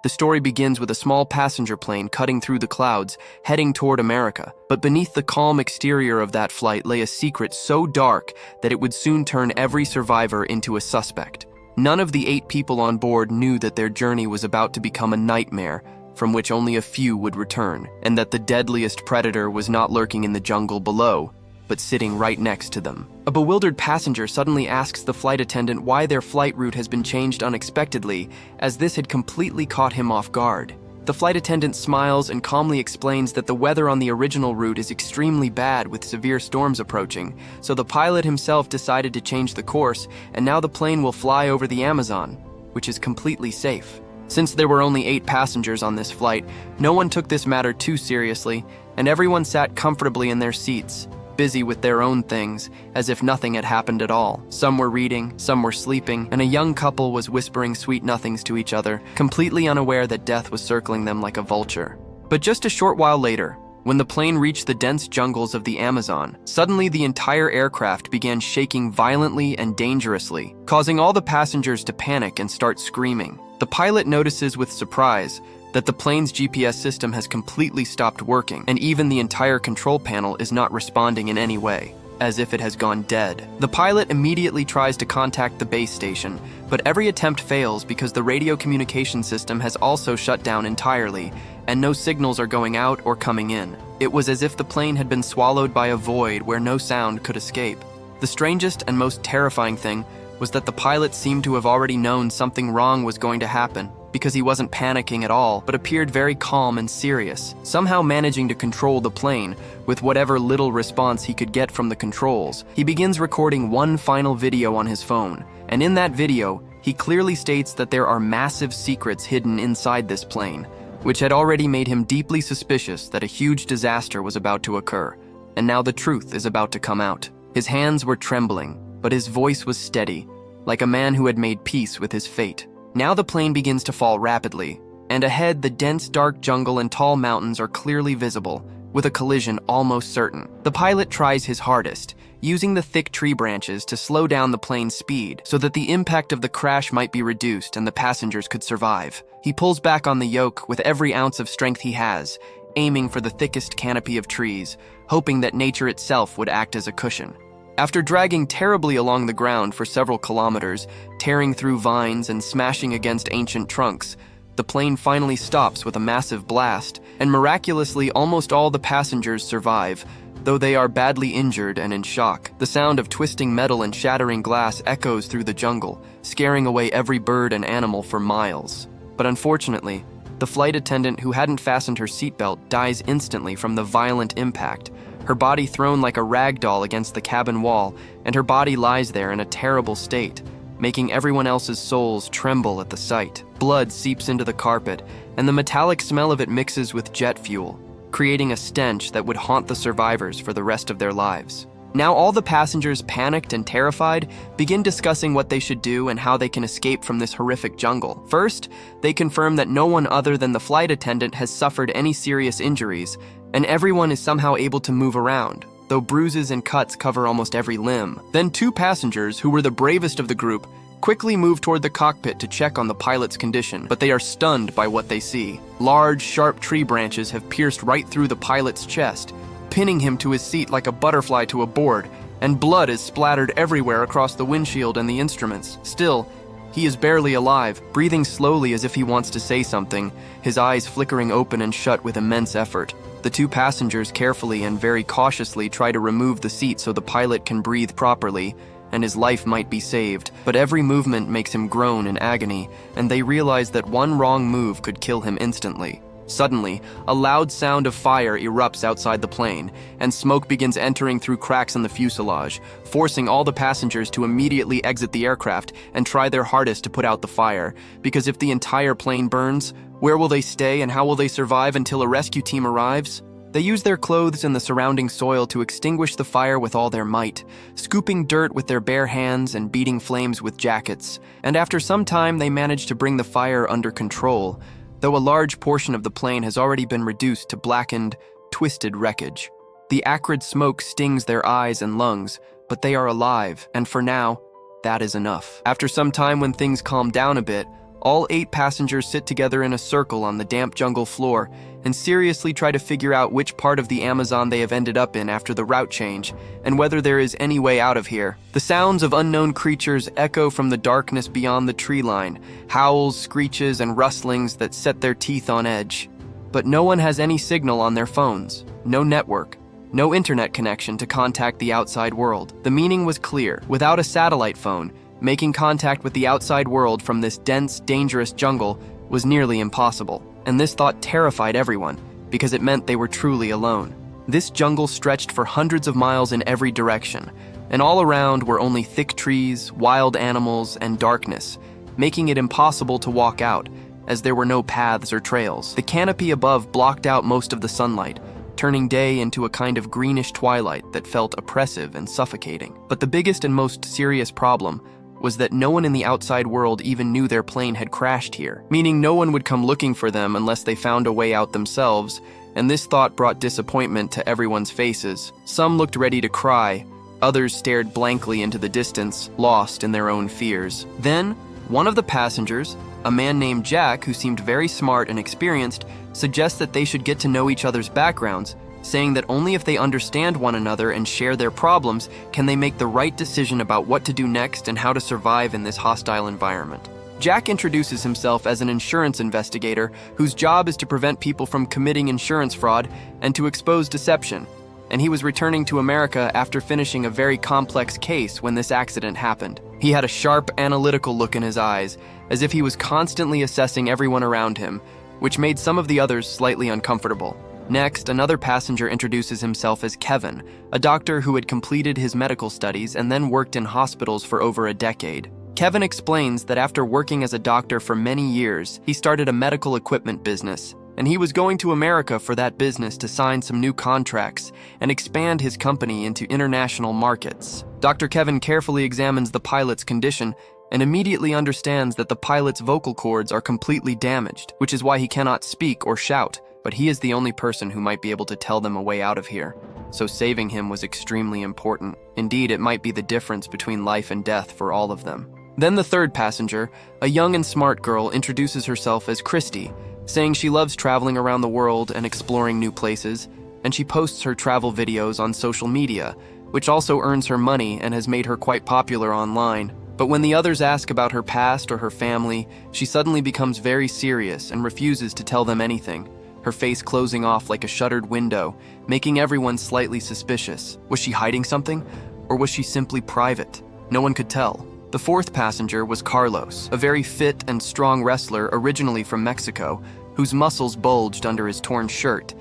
The story begins with a small passenger plane cutting through the clouds, heading toward America. But beneath the calm exterior of that flight lay a secret so dark that it would soon turn every survivor into a suspect. None of the 8 people on board knew that their journey was about to become a nightmare from which only a few would return, and that the deadliest predator was not lurking in the jungle below, but sitting right next to them. A bewildered passenger suddenly asks the flight attendant why their flight route has been changed unexpectedly, as this had completely caught him off guard. The flight attendant smiles and calmly explains that the weather on the original route is extremely bad with severe storms approaching, so the pilot himself decided to change the course, and now the plane will fly over the Amazon, which is completely safe. Since there were only 8 passengers on this flight, no one took this matter too seriously, and everyone sat comfortably in their seats, busy with their own things, as if nothing had happened at all. Some were reading, some were sleeping, and a young couple was whispering sweet nothings to each other, completely unaware that death was circling them like a vulture. But just a short while later, when the plane reached the dense jungles of the Amazon, suddenly the entire aircraft began shaking violently and dangerously, causing all the passengers to panic and start screaming. The pilot notices with surprise that the plane's GPS system has completely stopped working, and even the entire control panel is not responding in any way, as if it has gone dead. The pilot immediately tries to contact the base station, but every attempt fails because the radio communication system has also shut down entirely, and no signals are going out or coming in. It was as if the plane had been swallowed by a void where no sound could escape. The strangest and most terrifying thing was that the pilot seemed to have already known something wrong was going to happen, because he wasn't panicking at all, but appeared very calm and serious, somehow managing to control the plane with whatever little response he could get from the controls. He begins recording one final video on his phone, and in that video, he clearly states that there are massive secrets hidden inside this plane, which had already made him deeply suspicious that a huge disaster was about to occur, and now the truth is about to come out. His hands were trembling, but his voice was steady, like a man who had made peace with his fate. Now the plane begins to fall rapidly, and ahead the dense dark jungle and tall mountains are clearly visible, with a collision almost certain. The pilot tries his hardest, using the thick tree branches to slow down the plane's speed so that the impact of the crash might be reduced and the passengers could survive. He pulls back on the yoke with every ounce of strength he has, aiming for the thickest canopy of trees, hoping that nature itself would act as a cushion. After dragging terribly along the ground for several kilometers, tearing through vines and smashing against ancient trunks, the plane finally stops with a massive blast, and miraculously almost all the passengers survive, though they are badly injured and in shock. The sound of twisting metal and shattering glass echoes through the jungle, scaring away every bird and animal for miles. But unfortunately, the flight attendant who hadn't fastened her seatbelt dies instantly from the violent impact, her body thrown like a rag doll against the cabin wall, and her body lies there in a terrible state, making everyone else's souls tremble at the sight. Blood seeps into the carpet, and the metallic smell of it mixes with jet fuel, creating a stench that would haunt the survivors for the rest of their lives. Now all the passengers, panicked and terrified, begin discussing what they should do and how they can escape from this horrific jungle. First, they confirm that no one other than the flight attendant has suffered any serious injuries, and everyone is somehow able to move around, though bruises and cuts cover almost every limb. Then 2 passengers, who were the bravest of the group, quickly move toward the cockpit to check on the pilot's condition, but they are stunned by what they see. Large, sharp tree branches have pierced right through the pilot's chest, pinning him to his seat like a butterfly to a board, and blood is splattered everywhere across the windshield and the instruments. Still, he is barely alive, breathing slowly as if he wants to say something, his eyes flickering open and shut with immense effort. The 2 passengers carefully and very cautiously try to remove the seat so the pilot can breathe properly, and his life might be saved, but every movement makes him groan in agony, and they realize that one wrong move could kill him instantly. Suddenly, a loud sound of fire erupts outside the plane, and smoke begins entering through cracks in the fuselage, forcing all the passengers to immediately exit the aircraft and try their hardest to put out the fire, because if the entire plane burns, where will they stay and how will they survive until a rescue team arrives? They use their clothes and the surrounding soil to extinguish the fire with all their might, scooping dirt with their bare hands and beating flames with jackets, and after some time they manage to bring the fire under control, though a large portion of the plane has already been reduced to blackened, twisted wreckage. The acrid smoke stings their eyes and lungs, but they are alive, and for now, that is enough. After some time when things calm down a bit, All 8 passengers sit together in a circle on the damp jungle floor and seriously try to figure out which part of the Amazon they have ended up in after the route change, and whether there is any way out of here. The sounds of unknown creatures echo from the darkness beyond the tree line, howls, screeches, and rustlings that set their teeth on edge. But no one has any signal on their phones, no network, no internet connection to contact the outside world. The meaning was clear. Without a satellite phone, making contact with the outside world from this dense, dangerous jungle was nearly impossible. And this thought terrified everyone, because it meant they were truly alone. This jungle stretched for hundreds of miles in every direction, and all around were only thick trees, wild animals, and darkness, making it impossible to walk out, as there were no paths or trails. The canopy above blocked out most of the sunlight, turning day into a kind of greenish twilight that felt oppressive and suffocating. But the biggest and most serious problem was that no one in the outside world even knew their plane had crashed here, meaning no one would come looking for them unless they found a way out themselves, and this thought brought disappointment to everyone's faces. Some looked ready to cry, others stared blankly into the distance, lost in their own fears. Then, one of the passengers, a man named Jack who seemed very smart and experienced, suggests that they should get to know each other's backgrounds, saying that only if they understand one another and share their problems can they make the right decision about what to do next and how to survive in this hostile environment. Jack introduces himself as an insurance investigator whose job is to prevent people from committing insurance fraud and to expose deception, and he was returning to America after finishing a very complex case when this accident happened. He had a sharp, analytical look in his eyes, as if he was constantly assessing everyone around him, which made some of the others slightly uncomfortable. Next, another passenger introduces himself as Kevin, a doctor who had completed his medical studies and then worked in hospitals for over a decade. Kevin explains that after working as a doctor for many years, he started a medical equipment business, and he was going to America for that business to sign some new contracts and expand his company into international markets. Dr. Kevin carefully examines the pilot's condition and immediately understands that the pilot's vocal cords are completely damaged, which is why he cannot speak or shout. But he is the only person who might be able to tell them a way out of here, so saving him was extremely important. Indeed, it might be the difference between life and death for all of them. Then the third passenger, a young and smart girl, introduces herself as Christy, saying she loves traveling around the world and exploring new places, and she posts her travel videos on social media, which also earns her money and has made her quite popular online. But when the others ask about her past or her family, she suddenly becomes very serious and refuses to tell them anything, her face closing off like a shuttered window, making everyone slightly suspicious. Was she hiding something, or was she simply private? No one could tell. The fourth passenger was Carlos, a very fit and strong wrestler originally from Mexico, whose muscles bulged under his torn shirt,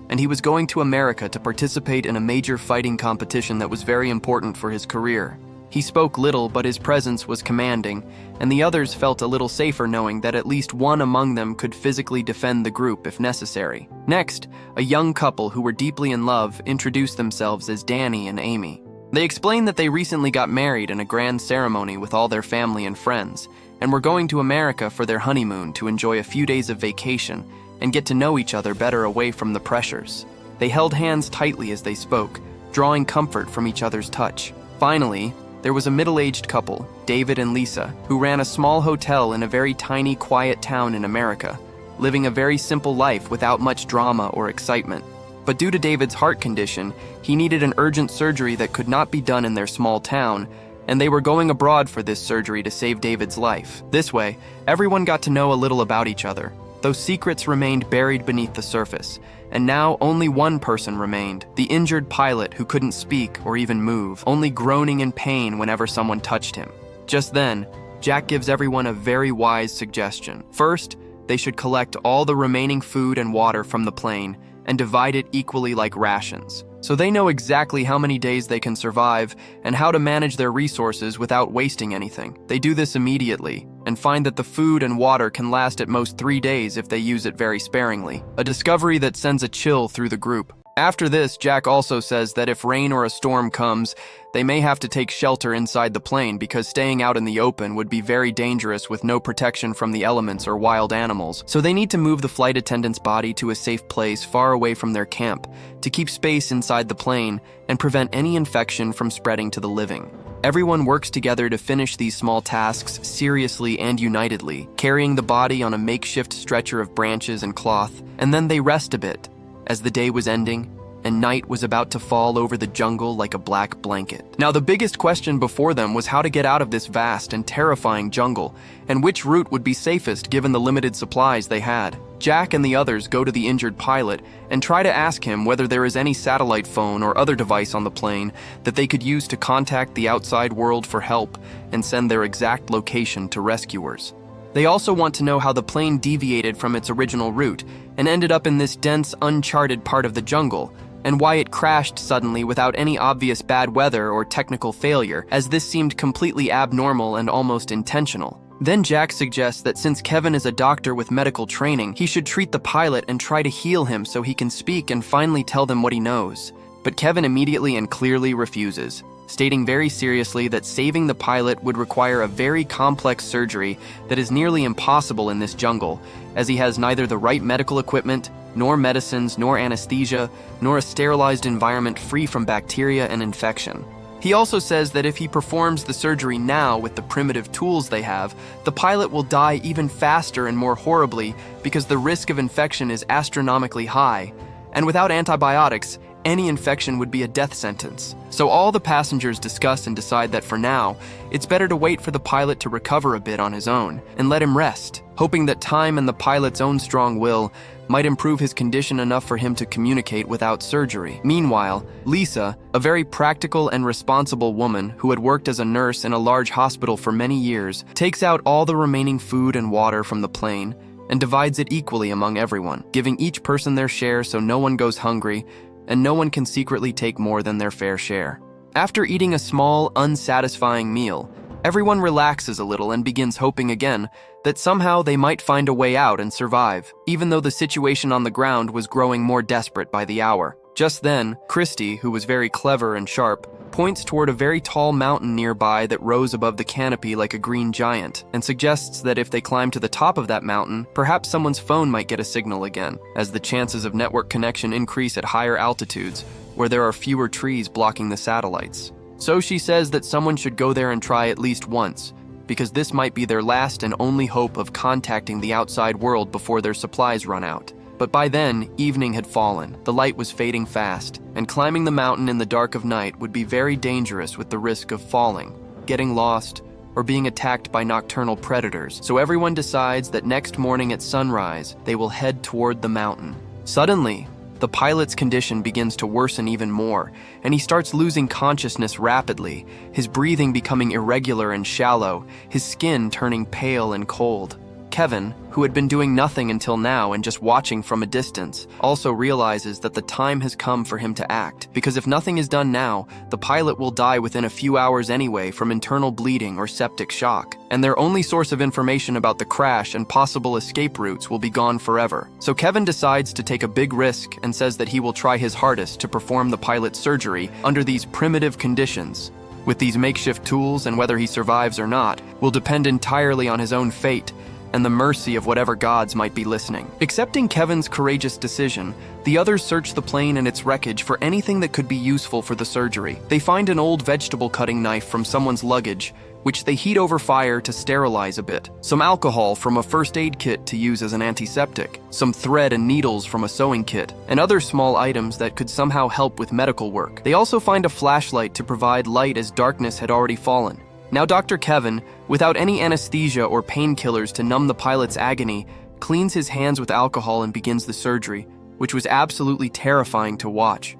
and he was going to America to participate in a major fighting competition that was very important for his career. He spoke little, but his presence was commanding, and the others felt a little safer knowing that at least one among them could physically defend the group if necessary. Next, a young couple who were deeply in love introduced themselves as Danny and Amy. They explained that they recently got married in a grand ceremony with all their family and friends, and were going to America for their honeymoon to enjoy a few days of vacation and get to know each other better away from the pressures. They held hands tightly as they spoke, drawing comfort from each other's touch. Finally, there was a middle-aged couple, David and Lisa, who ran a small hotel in a very tiny, quiet town in America, living a very simple life without much drama or excitement. But due to David's heart condition, he needed an urgent surgery that could not be done in their small town, and they were going abroad for this surgery to save David's life. This way, everyone got to know a little about each other, though secrets remained buried beneath the surface, and now only one person remained, the injured pilot who couldn't speak or even move, only groaning in pain whenever someone touched him. Just then, Jack gives everyone a very wise suggestion. First, they should collect all the remaining food and water from the plane and divide it equally like rations, so they know exactly how many days they can survive and how to manage their resources without wasting anything. They do this immediately and find that the food and water can last at most 3 days if they use it very sparingly, a discovery that sends a chill through the group. After this, Jack also says that if rain or a storm comes, they may have to take shelter inside the plane because staying out in the open would be very dangerous with no protection from the elements or wild animals. So they need to move the flight attendant's body to a safe place far away from their camp to keep space inside the plane and prevent any infection from spreading to the living. Everyone works together to finish these small tasks seriously and unitedly, carrying the body on a makeshift stretcher of branches and cloth, and then they rest a bit, as the day was ending and night was about to fall over the jungle like a black blanket. Now, the biggest question before them was how to get out of this vast and terrifying jungle, and which route would be safest given the limited supplies they had. Jack and the others go to the injured pilot and try to ask him whether there is any satellite phone or other device on the plane that they could use to contact the outside world for help and send their exact location to rescuers. They also want to know how the plane deviated from its original route and ended up in this dense, uncharted part of the jungle, and why it crashed suddenly without any obvious bad weather or technical failure, as this seemed completely abnormal and almost intentional. Then Jack suggests that since Kevin is a doctor with medical training, he should treat the pilot and try to heal him so he can speak and finally tell them what he knows. But Kevin immediately and clearly refuses, stating very seriously that saving the pilot would require a very complex surgery that is nearly impossible in this jungle, as he has neither the right medical equipment, nor medicines, nor anesthesia, nor a sterilized environment free from bacteria and infection. He also says that if he performs the surgery now with the primitive tools they have, the pilot will die even faster and more horribly because the risk of infection is astronomically high, and without antibiotics, any infection would be a death sentence. So all the passengers discuss and decide that for now, it's better to wait for the pilot to recover a bit on his own and let him rest, hoping that time and the pilot's own strong will might improve his condition enough for him to communicate without surgery. Meanwhile, Lisa, a very practical and responsible woman who had worked as a nurse in a large hospital for many years, takes out all the remaining food and water from the plane and divides it equally among everyone, giving each person their share so no one goes hungry and no one can secretly take more than their fair share. After eating a small, unsatisfying meal, everyone relaxes a little and begins hoping again that somehow they might find a way out and survive, even though the situation on the ground was growing more desperate by the hour. Just then, Christy, who was very clever and sharp, points toward a very tall mountain nearby that rose above the canopy like a green giant, and suggests that if they climb to the top of that mountain, perhaps someone's phone might get a signal again, as the chances of network connection increase at higher altitudes, where there are fewer trees blocking the satellites. So she says that someone should go there and try at least once, because this might be their last and only hope of contacting the outside world before their supplies run out. But by then, evening had fallen, the light was fading fast, and climbing the mountain in the dark of night would be very dangerous with the risk of falling, getting lost, or being attacked by nocturnal predators. So everyone decides that next morning at sunrise, they will head toward the mountain. Suddenly, the pilot's condition begins to worsen even more, and he starts losing consciousness rapidly, his breathing becoming irregular and shallow, his skin turning pale and cold. Kevin, who had been doing nothing until now and just watching from a distance, also realizes that the time has come for him to act, because if nothing is done now, the pilot will die within a few hours anyway from internal bleeding or septic shock, and their only source of information about the crash and possible escape routes will be gone forever. So Kevin decides to take a big risk and says that he will try his hardest to perform the pilot's surgery under these primitive conditions. With these makeshift tools, and whether he survives or not, will depend entirely on his own fate and the mercy of whatever gods might be listening. Accepting Kevin's courageous decision, the others search the plane and its wreckage for anything that could be useful for the surgery. They find an old vegetable cutting knife from someone's luggage, which they heat over fire to sterilize a bit, some alcohol from a first aid kit to use as an antiseptic, some thread and needles from a sewing kit, and other small items that could somehow help with medical work. They also find a flashlight to provide light as darkness had already fallen. Now Dr. Kevin, without any anesthesia or painkillers to numb the pilot's agony, cleans his hands with alcohol and begins the surgery, which was absolutely terrifying to watch.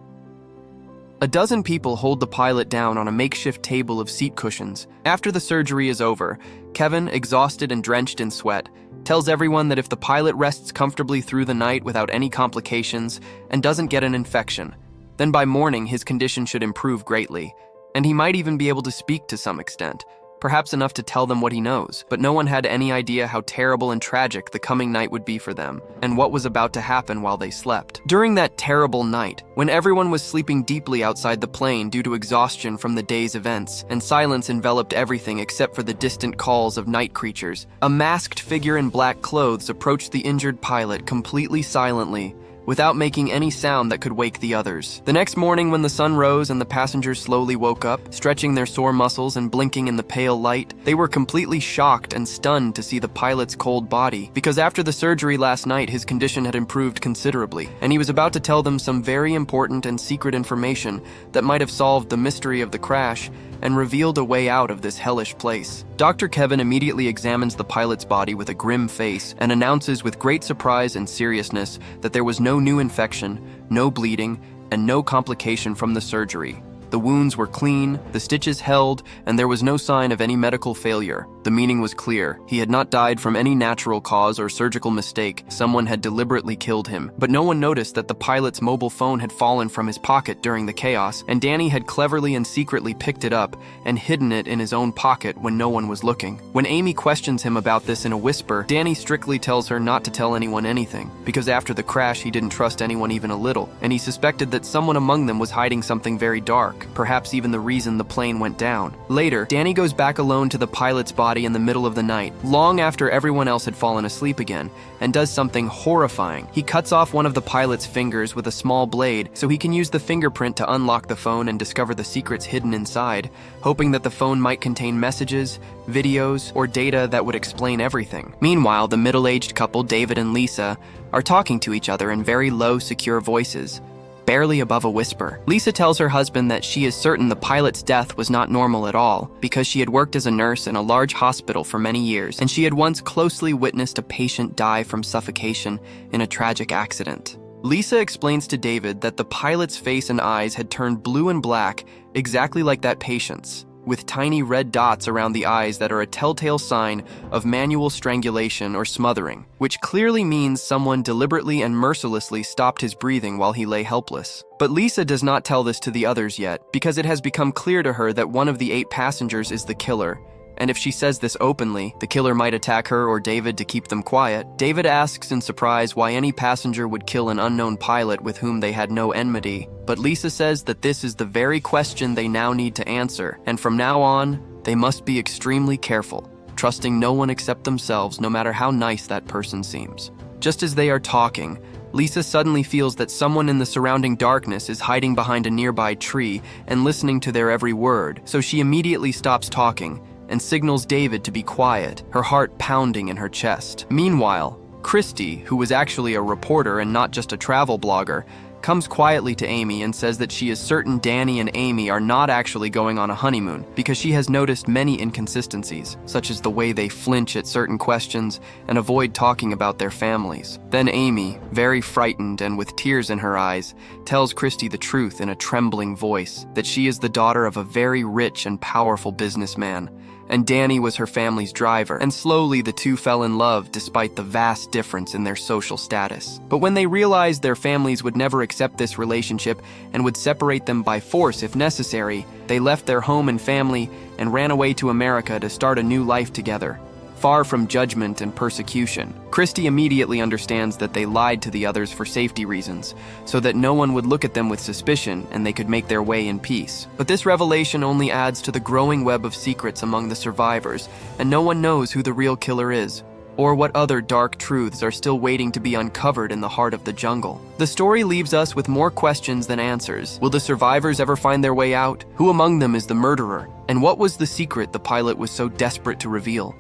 A dozen people hold the pilot down on a makeshift table of seat cushions. After the surgery is over, Kevin, exhausted and drenched in sweat, tells everyone that if the pilot rests comfortably through the night without any complications and doesn't get an infection, then by morning his condition should improve greatly, and he might even be able to speak to some extent, perhaps enough to tell them what he knows. But no one had any idea how terrible and tragic the coming night would be for them, and what was about to happen while they slept. During that terrible night, when everyone was sleeping deeply outside the plane due to exhaustion from the day's events, and silence enveloped everything except for the distant calls of night creatures, a masked figure in black clothes approached the injured pilot completely silently, without making any sound that could wake the others. The next morning, when the sun rose and the passengers slowly woke up, stretching their sore muscles and blinking in the pale light, they were completely shocked and stunned to see the pilot's cold body, because after the surgery last night, his condition had improved considerably, and he was about to tell them some very important and secret information that might have solved the mystery of the crash and revealed a way out of this hellish place. Dr. Kevin immediately examines the pilot's body with a grim face and announces with great surprise and seriousness that there was no new infection, no bleeding, and no complication from the surgery. The wounds were clean, the stitches held, and there was no sign of any medical failure. The meaning was clear. He had not died from any natural cause or surgical mistake. Someone had deliberately killed him. But no one noticed that the pilot's mobile phone had fallen from his pocket during the chaos, and Danny had cleverly and secretly picked it up and hidden it in his own pocket when no one was looking. When Amy questions him about this in a whisper, Danny strictly tells her not to tell anyone anything, because after the crash he didn't trust anyone even a little, and he suspected that someone among them was hiding something very dark. Perhaps even the reason the plane went down. Later, Danny goes back alone to the pilot's body in the middle of the night, long after everyone else had fallen asleep again, and does something horrifying. He cuts off one of the pilot's fingers with a small blade so he can use the fingerprint to unlock the phone and discover the secrets hidden inside, hoping that the phone might contain messages, videos, or data that would explain everything. Meanwhile, the middle-aged couple, David and Lisa, are talking to each other in very low, secure voices, barely above a whisper. Lisa tells her husband that she is certain the pilot's death was not normal at all, because she had worked as a nurse in a large hospital for many years, and she had once closely witnessed a patient die from suffocation in a tragic accident. Lisa explains to David that the pilot's face and eyes had turned blue and black, exactly like that patient's, with tiny red dots around the eyes that are a telltale sign of manual strangulation or smothering, which clearly means someone deliberately and mercilessly stopped his breathing while he lay helpless. But Lisa does not tell this to the others yet, because it has become clear to her that one of the 8 passengers is the killer, and if she says this openly, the killer might attack her or David to keep them quiet. David asks in surprise why any passenger would kill an unknown pilot with whom they had no enmity, but Lisa says that this is the very question they now need to answer, and from now on, they must be extremely careful, trusting no one except themselves, no matter how nice that person seems. Just as they are talking, Lisa suddenly feels that someone in the surrounding darkness is hiding behind a nearby tree and listening to their every word, so she immediately stops talking and signals David to be quiet, her heart pounding in her chest. Meanwhile, Christy, who was actually a reporter and not just a travel blogger, comes quietly to Amy and says that she is certain Danny and Amy are not actually going on a honeymoon because she has noticed many inconsistencies, such as the way they flinch at certain questions and avoid talking about their families. Then Amy, very frightened and with tears in her eyes, tells Christy the truth in a trembling voice, that she is the daughter of a very rich and powerful businessman, and Danny was her family's driver, and slowly the two fell in love despite the vast difference in their social status. But when they realized their families would never accept this relationship and would separate them by force if necessary, they left their home and family and ran away to America to start a new life together, far from judgment and persecution. Christy immediately understands that they lied to the others for safety reasons, so that no one would look at them with suspicion and they could make their way in peace. But this revelation only adds to the growing web of secrets among the survivors, and no one knows who the real killer is, or what other dark truths are still waiting to be uncovered in the heart of the jungle. The story leaves us with more questions than answers. Will the survivors ever find their way out? Who among them is the murderer? And what was the secret the pilot was so desperate to reveal?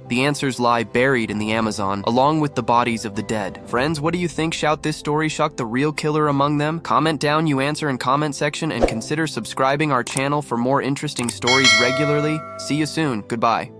The answers lie buried in the Amazon, along with the bodies of the dead. Friends, what do you think? Shout this story shocked the real killer among them? Comment down you answer in comment section, and consider subscribing our channel for more interesting stories regularly. See you soon. Goodbye.